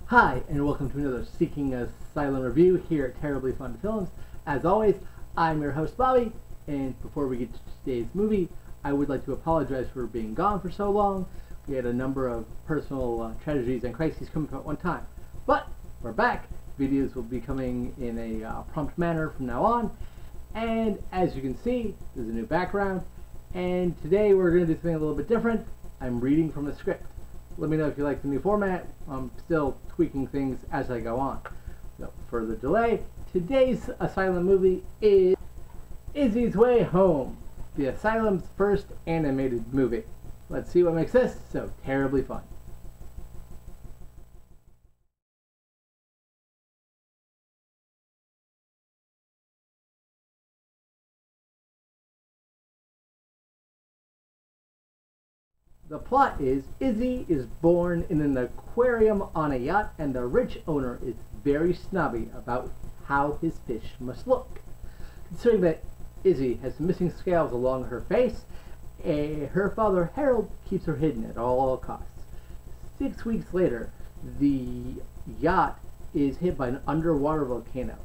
Hi, and welcome to another Seeking Asylum review here at Terribly Fun Films. As always, I'm your host Bobby, and before we get to today's movie, I would like to apologize for being gone for so long. We had a number of personal tragedies and crises come up at one time. But we're back. Videos will be coming in a prompt manner from now on. And as you can see, there's a new background. And today we're going to do something a little bit different. I'm reading from the script. Let me know if you like the new format. I'm still tweaking things as I go on. Without further delay, today's Asylum movie is Izzie's Way Home, the Asylum's first animated movie. Let's see what makes this so terribly fun. The plot is Izzie is born in an aquarium on a yacht, and the rich owner is very snobby about how his fish must look. Considering that Izzie has missing scales along her face, her father Harold keeps her hidden at all costs. 6 weeks later, the yacht is hit by an underwater volcano.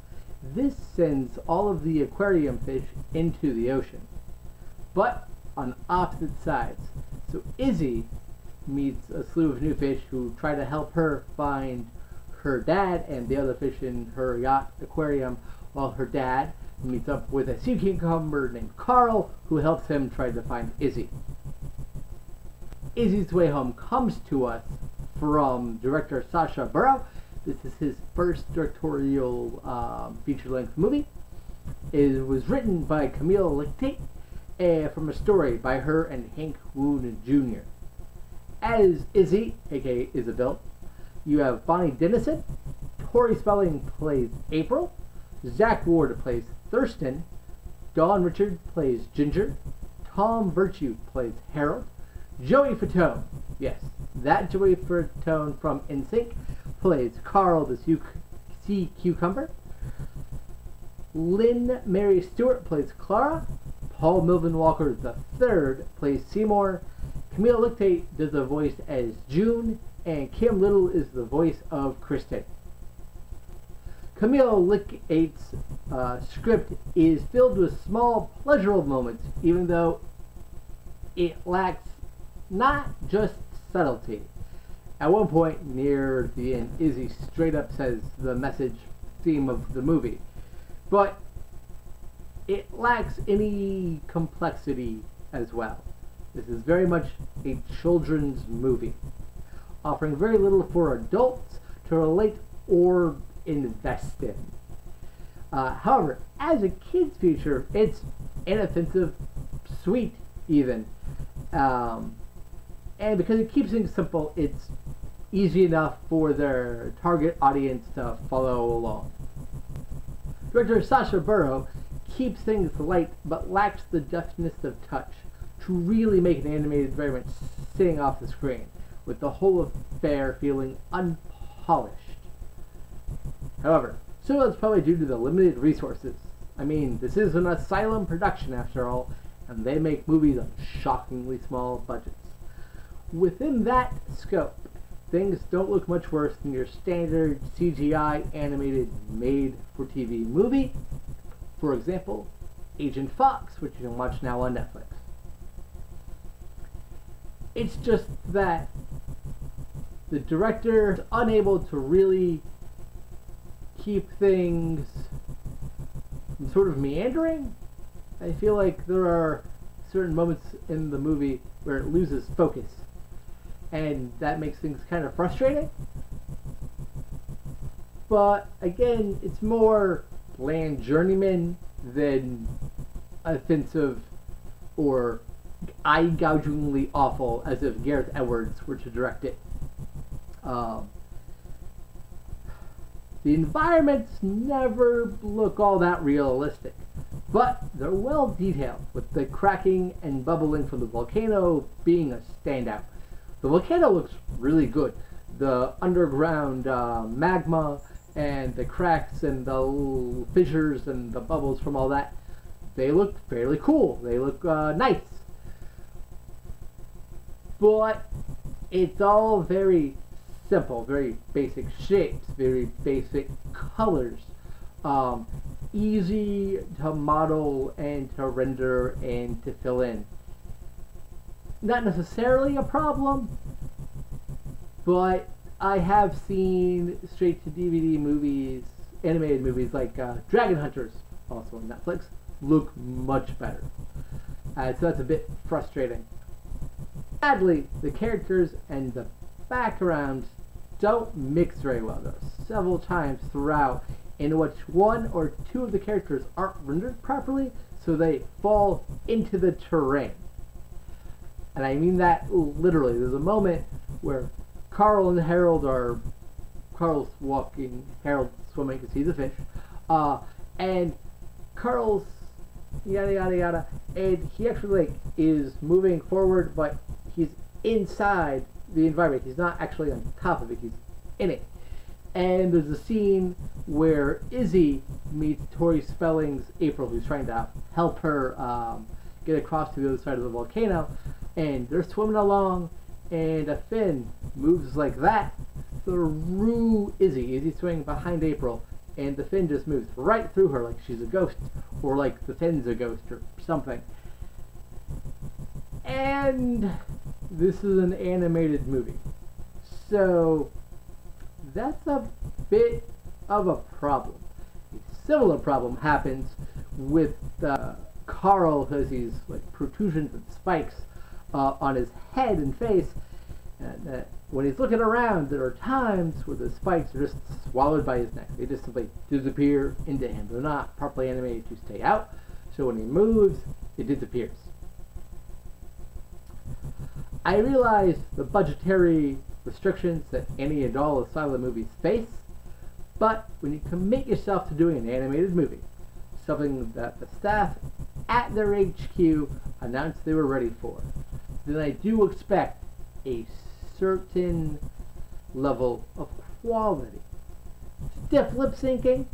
This sends all of the aquarium fish into the ocean, but on opposite sides. So Izzie meets a slew of new fish who try to help her find her dad and the other fish in her yacht aquarium, while her dad meets up with a sea cucumber named Carl who helps him try to find Izzie. Izzie's Way Home comes to us from director Sacha Burrow. This is his first directorial feature-length movie. It was written by Camille Lictate from a story by her and Hank Woon Jr. As Izzie, aka Isabel, you have Bonnie Dennison, Tori Spelling plays April, Zach Ward plays Thurston, Dawn Richard plays Ginger, Tom Virtue plays Harold, Joey Fatone, yes, that Joey Fatone from NSYNC, plays Carl the Sea Cucumber, Lynn Mary Stewart plays Clara, Paul Melvin Walker III plays Seymour, Camille Lictate does the voice as June, and Kim Little is the voice of Kristen. Camille Lictate's script is filled with small, pleasurable moments, even though it lacks not just subtlety. At one point near the end, Izzie straight up says the message theme of the movie, but it lacks any complexity as well. This is very much a children's movie, offering very little for adults to relate or invest in. However, as a kid's feature, it's inoffensive, sweet even, and because it keeps things simple, it's easy enough for their target audience to follow along. Director Sacha Burrow keeps things light but lacks the deftness of touch to really make an animated environment sitting off the screen, with the whole affair feeling unpolished. However, some of that's probably due to the limited resources. I mean, this is an Asylum production after all, and they make movies on shockingly small budgets. Within that scope, things don't look much worse than your standard CGI animated made-for-TV movie. For example, Agent Fox, which you can watch now on Netflix. It's just that the director is unable to really keep things sort of meandering. I feel like there are certain moments in the movie where it loses focus, and that makes things kind of frustrating. But again, it's more bland journeyman than offensive or eye-gougingly awful as if Gareth Edwards were to direct it. The environments never look all that realistic, but they're well detailed, with the cracking and bubbling from the volcano being a standout. The volcano looks really good. The underground magma and the cracks and the fissures and the bubbles from all that, they look fairly cool. They look nice. But it's all very simple, very basic shapes, very basic colors, easy to model and to render and to fill in. Not necessarily a problem, but I have seen straight to DVD movies, animated movies like Dragon Hunters, also on Netflix, look much better. So that's a bit frustrating. Sadly, the characters and the backgrounds don't mix very well. There are several times throughout in which one or two of the characters aren't rendered properly, so they fall into the terrain. And I mean that literally. There's a moment where Carl and Harold are... Carl's walking, Harold's swimming because he's a fish. And Carl's yada yada yada, and he actually is moving forward, but he's inside the environment. He's not actually on top of it, he's in it. And there's a scene where Izzie meets Tori Spelling's April, who's trying to help her get across to the other side of the volcano, and they're swimming along, and a fin moves like that through Izzie. Izzie's swimming behind April, and the fin just moves right through her like she's a ghost, or like the fin's a ghost or something. And this is an animated movie, so that's a bit of a problem. A similar problem happens with Carl, because he's like protrusions and spikes on his head and face, and when he's looking around, there are times where the spikes are just swallowed by his neck. They just simply disappear into him. They're not properly animated to stay out, so when he moves, it disappears. I realize the budgetary restrictions that any and all Asylum movies face, but when you commit yourself to doing an animated movie, something that the staff at their HQ announced they were ready for, then I do expect a certain level of quality. Stiff lip syncing,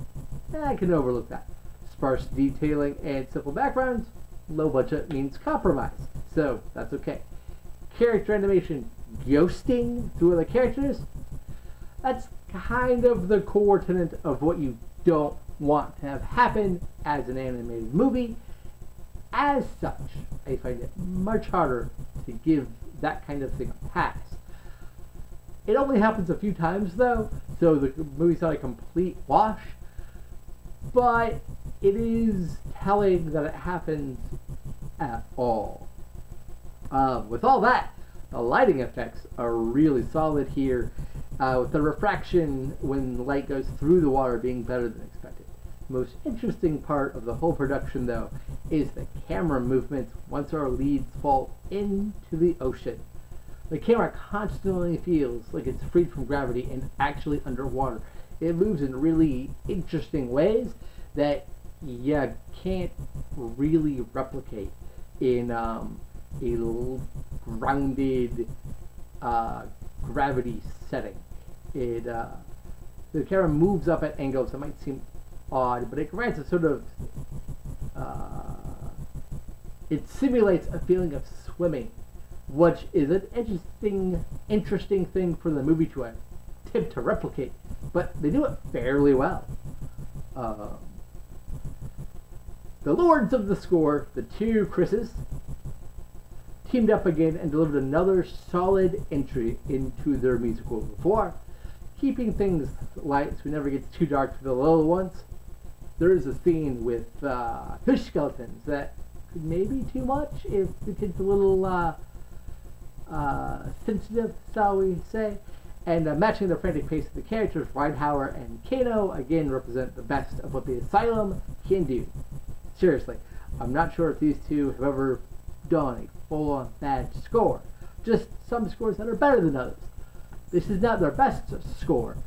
I can overlook that. Sparse detailing and simple backgrounds, low budget means compromise, so that's okay. Character animation ghosting through other characters, that's kind of the core tenet of what you don't want to have happen as an animated movie. As such, I find it much harder to give that kind of thing a pass. It only happens a few times though, so the movie's not a complete wash, but it is telling that it happens at all. With all that, the lighting effects are really solid here, with the refraction when light goes through the water being better than expected. The most interesting part of the whole production though is the camera movements once our leads fall into the ocean. The camera constantly feels like it's freed from gravity and actually underwater. It moves in really interesting ways that you can't really replicate in a grounded gravity setting. The camera moves up at angles that might seem odd, but it grants a sort of it simulates a feeling of swimming, which is an interesting thing for the movie to attempt to replicate, but they do it fairly well. The Lords of the Score, the two Chris's, teamed up again and delivered another solid entry into their musical repertoire, keeping things light so it never gets too dark for the little ones. There is a scene with fish skeletons that could maybe too much if the kid's a little sensitive, shall we say. And matching the frantic pace of the characters, Reinhauer and Kano again represent the best of what the Asylum can do. Seriously, I'm not sure if these two have ever done a full-on bad score. Just some scores that are better than others. This is not their best score,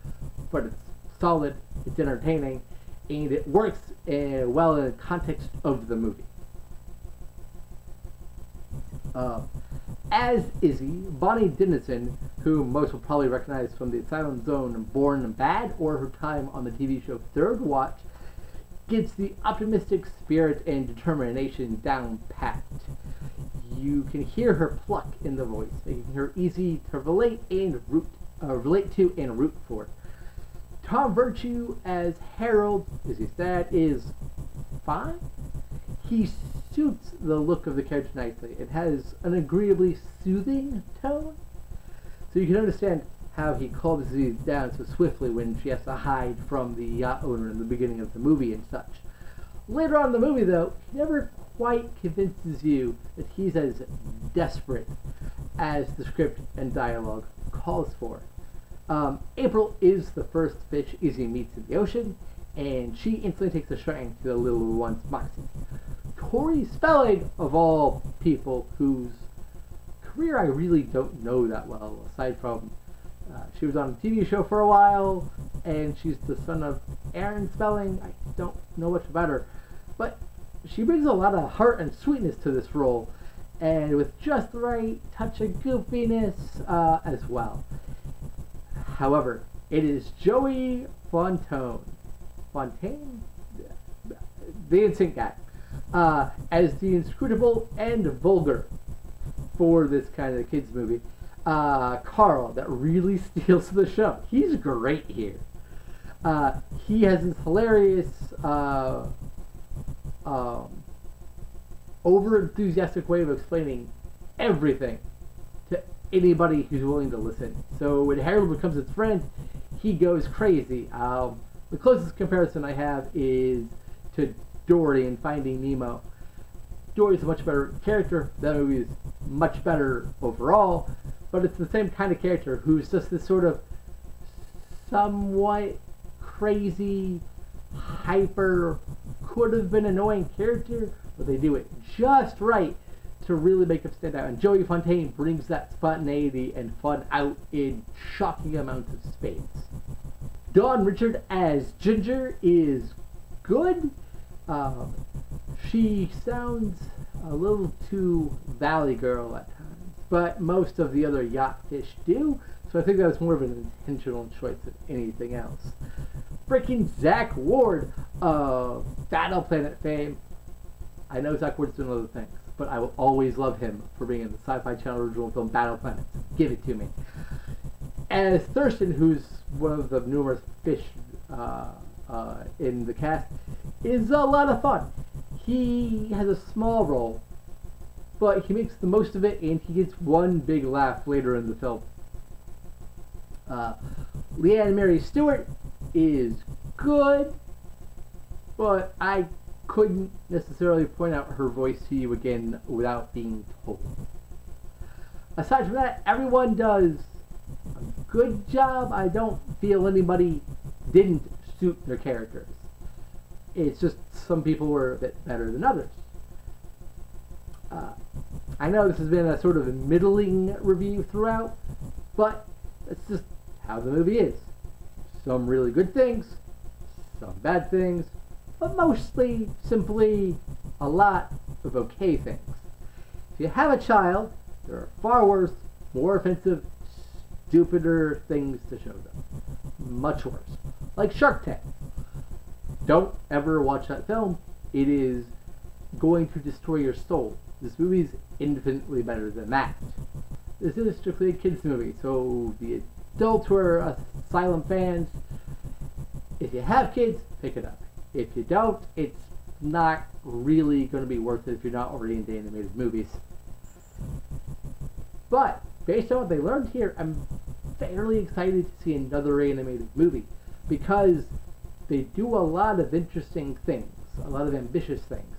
but it's solid, it's entertaining, and it works well in the context of the movie. As Izzie, Bonnie Dennison, who most will probably recognize from the Asylum Zone Born Bad or her time on the TV show Third Watch, gets the optimistic spirit and determination down pat. You can hear her pluck in the voice, making her easy to relate and root relate to and root for. Tom Virtue as Harold, Izzie's dad, is fine. He suits the look of the character nicely. It has an agreeably soothing tone, so you can understand how he calms Izzie down so swiftly when she has to hide from the yacht owner in the beginning of the movie and such. Later on in the movie, though, he never quite convinces you that he's as desperate as the script and dialogue calls for. April is the first fish Izzie meets in the ocean, and she instantly takes a shine to the little one's moxie. Tori Spelling, of all people, whose career I really don't know that well, aside from she was on a TV show for a while, and she's the son of Aaron Spelling. I don't know much about her, but she brings a lot of heart and sweetness to this role, and with just the right touch of goofiness as well. However, it is Joey Fontaine, the instinct guy, as the inscrutable and vulgar for this kind of kids movie. Carl, that really steals the show. He's great here. He has this hilarious, over-enthusiastic way of explaining everything to anybody who's willing to listen. So when Harold becomes his friend, he goes crazy. The closest comparison I have is to Dory in Finding Nemo. Dory's a much better character. That movie is much better overall, but it's the same kind of character who's just this sort of somewhat crazy, hyper, could have been annoying character, but they do it just right to really make him stand out. And Joey Fontaine brings that spontaneity and fun out in shocking amounts of spades. Dawn Richard as Ginger is good. She sounds a little too Valley Girl at times, but most of the other yacht fish do, so I think that was more of an intentional choice than anything else. Freaking Zach Ward of Battle Planet fame. I know Zach Ward's doing other things, but I will always love him for being in the Sci-Fi Channel original film Battle Planet. Give it to me. As Thurston, who's one of the numerous fish in the cast, is a lot of fun. He has a small role, but he makes the most of it, and he gets one big laugh later in the film. Leanne Mary Stewart is good, but I couldn't necessarily point out her voice to you again without being told. Aside from that, everyone does a good job. I don't feel anybody didn't suit their characters. It's just some people were a bit better than others. I know this has been a sort of middling review throughout, but that's just how the movie is. Some really good things, some bad things, but mostly simply a lot of okay things. If you have a child, there are far worse, more offensive, stupider things to show them. Much worse. Like Shark Tank. Don't ever watch that film. It is going to destroy your soul. This movie is infinitely better than that. This is strictly a kids movie, so the adults who are Asylum fans, if you have kids, pick it up. If you don't, it's not really going to be worth it if you're not already into animated movies. But, based on what they learned here, I'm fairly excited to see another animated movie, because they do a lot of interesting things, a lot of ambitious things.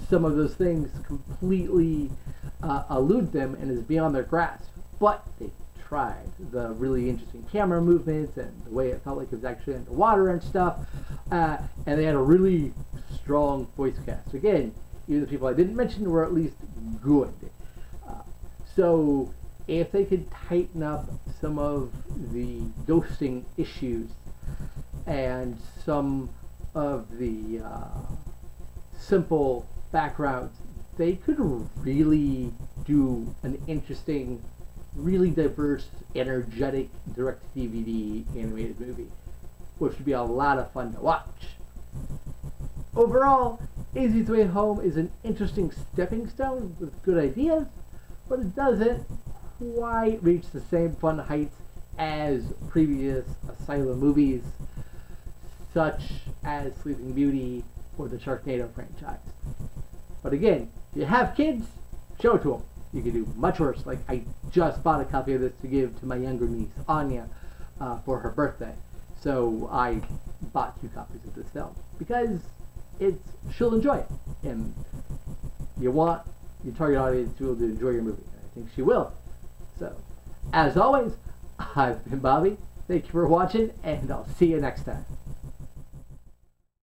Some of those things completely elude them and is beyond their grasp, but they tried. The really interesting camera movements and the way it felt like it was actually underwater and stuff, and they had a really strong voice cast. Again, even the people I didn't mention were at least good. So if they could tighten up some of the ghosting issues and some of the simple backgrounds, they could really do an interesting, really diverse, energetic direct-to-DVD animated movie, which would be a lot of fun to watch. Overall, Izzie's Way Home is an interesting stepping stone with good ideas, but it doesn't quite reach the same fun heights as previous Asylum movies, such as Sleeping Beauty or the Sharknado franchise. But again, if you have kids, show it to them. You can do much worse. Like, I just bought a copy of this to give to my younger niece, Anya, for her birthday. So I bought 2 copies of this film because she'll enjoy it. And you want your target audience to be able to enjoy your movie. I think she will. So, as always, I've been Bobby. Thank you for watching, and I'll see you next time.